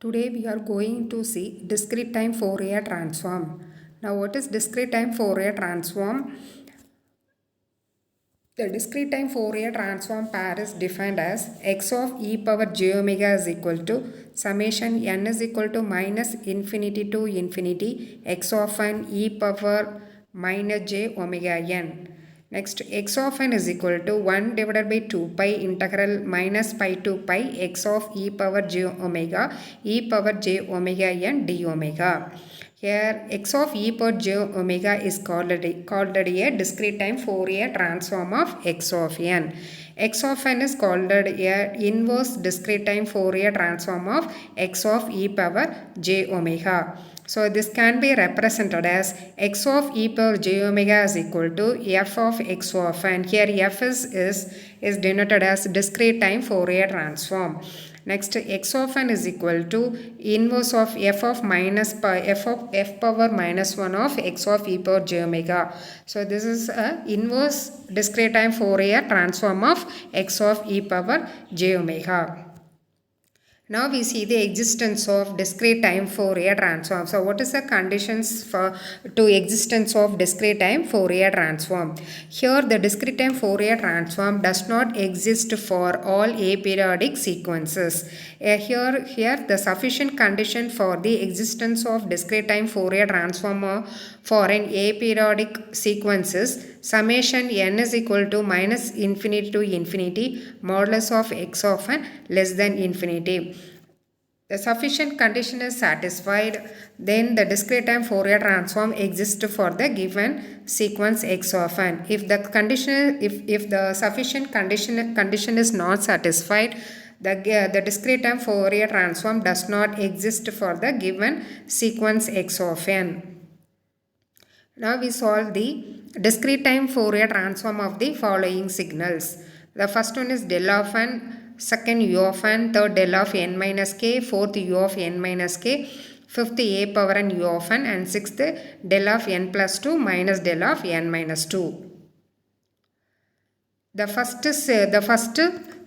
Today we are going to see discrete time Fourier transform. Now what is discrete time Fourier transform? The discrete time Fourier transform pair is defined as x of e power j omega is equal to summation n is equal to minus infinity to infinity x of n e power minus j omega n. Next, x of n is equal to 1 divided by 2 pi integral minus pi to pi x of e power j omega n d omega. Here x of e power j omega is called a discrete time Fourier transform of x of n. X of n is called a inverse discrete time Fourier transform of x of e power j omega. So this can be represented as x of e power j omega is equal to f of x of n. Here f is denoted as discrete time Fourier transform. Next, x of n is equal to inverse of f of minus pi f power minus 1 of x of e power j omega. So this is a inverse discrete time Fourier transform of x of e power j omega. Now we see the existence of discrete time Fourier transform. So what is the conditions to existence of discrete time Fourier transform? Here the discrete time Fourier transform does not exist for all aperiodic sequences. Here the sufficient condition for the existence of discrete time Fourier transform for an aperiodic sequence is summation n is equal to minus infinity to infinity modulus of x of n less than infinity. The sufficient condition is satisfied, then the discrete time Fourier transform exists for the given sequence x of n. If the sufficient condition is not satisfied, the discrete time Fourier transform does not exist for the given sequence x of n. Now we solve the discrete time Fourier transform of the following signals. The first one is del of n, second u of n, third del of n minus k, fourth u of n minus k, fifth a power n u of n, and sixth del of n plus 2 minus del of n minus 2. The first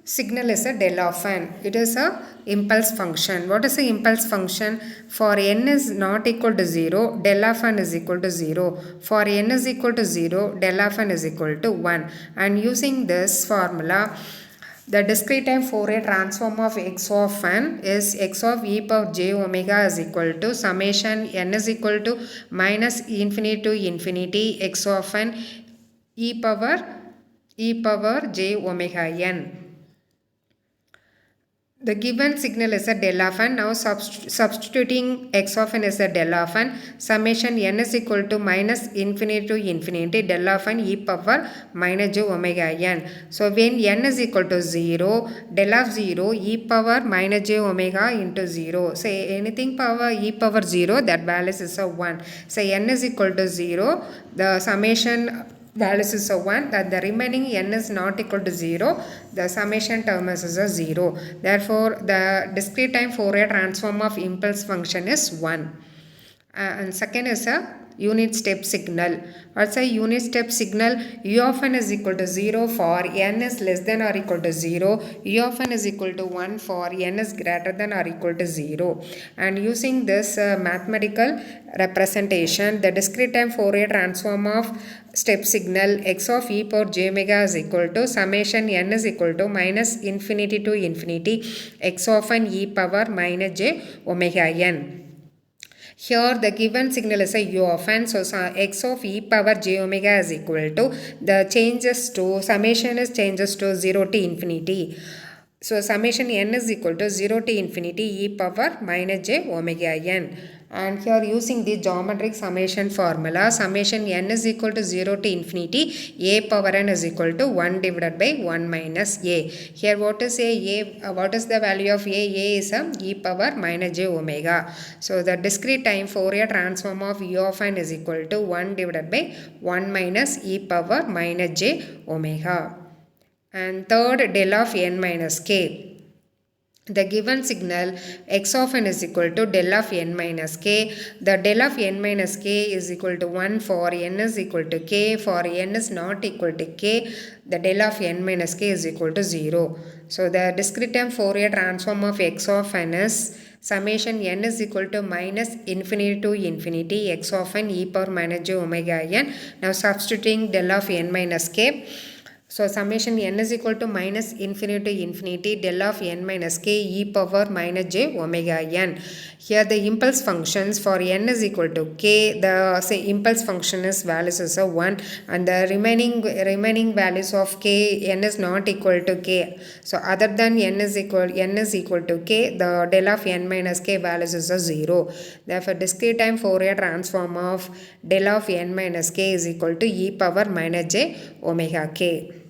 signal is a del of n. It is a impulse function. What is the impulse function? For n is not equal to 0, del of n is equal to 0. For n is equal to 0, del of n is equal to 1. And using this formula, the discrete time Fourier transform of x of n is x of e power j omega is equal to summation n is equal to minus infinity to infinity x of n e power j omega n. The given signal is a del of n. Now substituting x of n is a del of n. Summation n is equal to minus infinity to infinity del of n e power minus j omega n. So when n is equal to 0, del of 0 e power minus j omega into 0. Say anything power e power 0, that value is a 1. Say n is equal to 0, the summation values is a 1, that the remaining n is not equal to 0, the summation term is a 0. Therefore, the discrete time Fourier transform of impulse function is 1. And second is a unit step signal. What's a unit step signal? U of n is equal to 0 for n is less than or equal to 0. U of n is equal to 1 for n is greater than or equal to 0. And using this mathematical representation, the discrete time Fourier transform of step signal x of e power j omega is equal to summation n is equal to minus infinity to infinity x of n e power minus j omega n. Here the given signal is a u of n, so x of e power j omega is equal to the changes to summation is changes to 0 to infinity. So summation n is equal to 0 to infinity e power minus j omega n. And here using the geometric summation formula, summation n is equal to 0 to infinity a power n is equal to 1 divided by 1 minus a. Here what is what is the value of a? A is e power minus j omega. So the discrete time Fourier transform of u of n is equal to 1 divided by 1 minus e power minus j omega. And third, del of n minus k. The given signal x of n is equal to del of n minus k. The del of n minus k is equal to 1 for n is equal to k. For n is not equal to k, the del of n minus k is equal to 0. So the discrete time Fourier transform of x of n is summation n is equal to minus infinity to infinity x of n e power minus j omega n. Now substituting del of n minus k. So summation n is equal to minus infinity to infinity del of n minus k e power minus j omega n. Here the impulse functions for n is equal to k, the say impulse function is values is a 1 and the remaining values of k n is not equal to k. So other than n is equal to k, the del of n minus k values is a 0. Therefore discrete time Fourier transform of del of n minus k is equal to e power minus j omega k.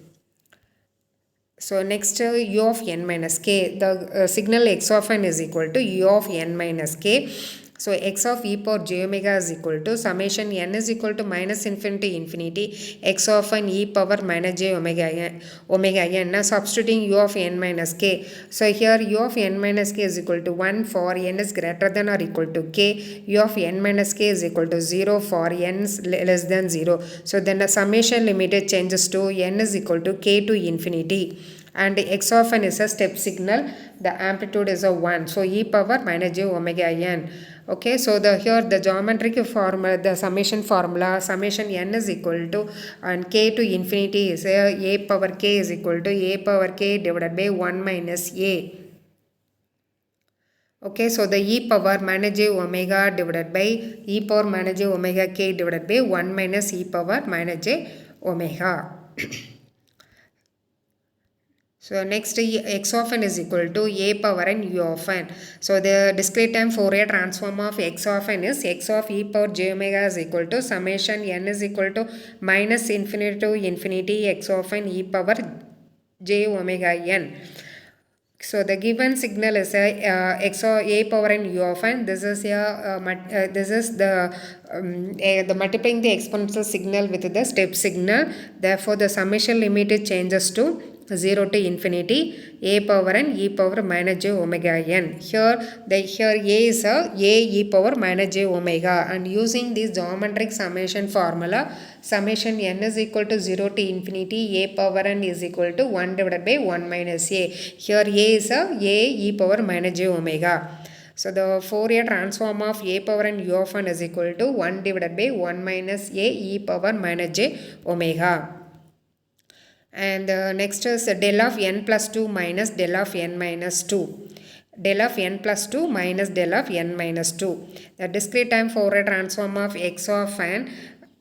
So next u of n minus k, the signal x of n is equal to u of n minus k. So x of e power j omega is equal to summation n is equal to minus infinity infinity x of n e power minus j omega n. Now substituting u of n minus k. So here u of n minus k is equal to 1 for n is greater than or equal to k. U of n minus k is equal to 0 for n is less than 0. So then the summation limit changes to n is equal to k to infinity. And x of n is a step signal, the amplitude is a 1, so e power minus j omega n. Okay, so here the geometric formula, the summation formula, summation n is equal to and k to infinity is a power k is equal to a power k divided by 1 minus a. Okay, so the e power minus j omega divided by e power minus j omega k divided by 1 minus e power minus j omega. So next x of n is equal to a power n u of n. So the discrete time Fourier transform of x of n is x of e power j omega is equal to summation n is equal to minus infinity to infinity x of n e power j omega n. So the given signal is x of a power n u of n. This is the multiplying the exponential signal with the step signal. Therefore the summation limit changes to 0 to infinity a power n e power minus j omega n. Here a is a e power minus j omega, and using this geometric summation formula, summation n is equal to 0 to infinity a power n is equal to 1 divided by 1 minus a. Here a is a e power minus j omega. So the Fourier transform of a power n u of n is equal to 1 divided by 1 minus a e power minus j omega. And next is del of n plus 2 minus del of n minus 2. Del of n plus 2 minus del of n minus 2. The discrete time Fourier transform of x of n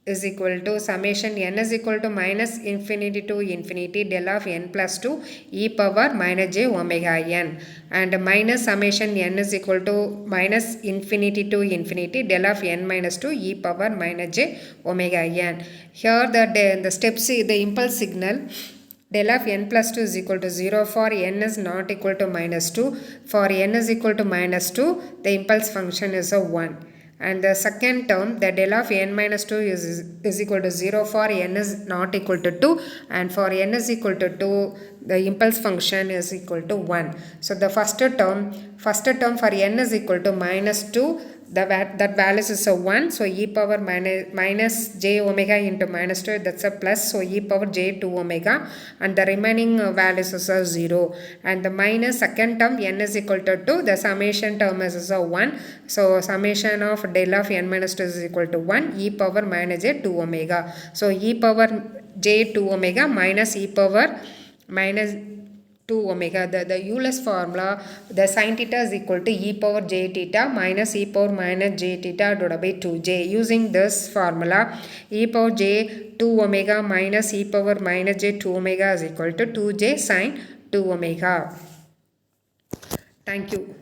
is equal to summation n is equal to minus infinity to infinity del of n plus 2 e power minus j omega n, and minus summation n is equal to minus infinity to infinity del of n minus 2 e power minus j omega n. Here the steps, the impulse signal del of n plus 2 is equal to 0 for n is not equal to minus 2. For n is equal to minus 2, the impulse function is a 1. And the second term, the del of n minus 2 is equal to 0 for n is not equal to 2, and for n is equal to 2, the impulse function is equal to 1. So the first term for n is equal to minus 2, that values is a 1, so e power minus j omega into minus 2, that's a plus, so e power j 2 omega, and the remaining values is a 0. And the minus second term n is equal to 2, the summation term is a 1, so summation of del of n minus 2 is equal to 1 e power minus j 2 omega. So e power j 2 omega minus e power minus 2 omega, the Euler's formula, the sin theta is equal to e power j theta minus e power minus j theta divided by 2j. Using this formula, e power j 2 omega minus e power minus j 2 omega is equal to 2j sin 2 omega. Thank you.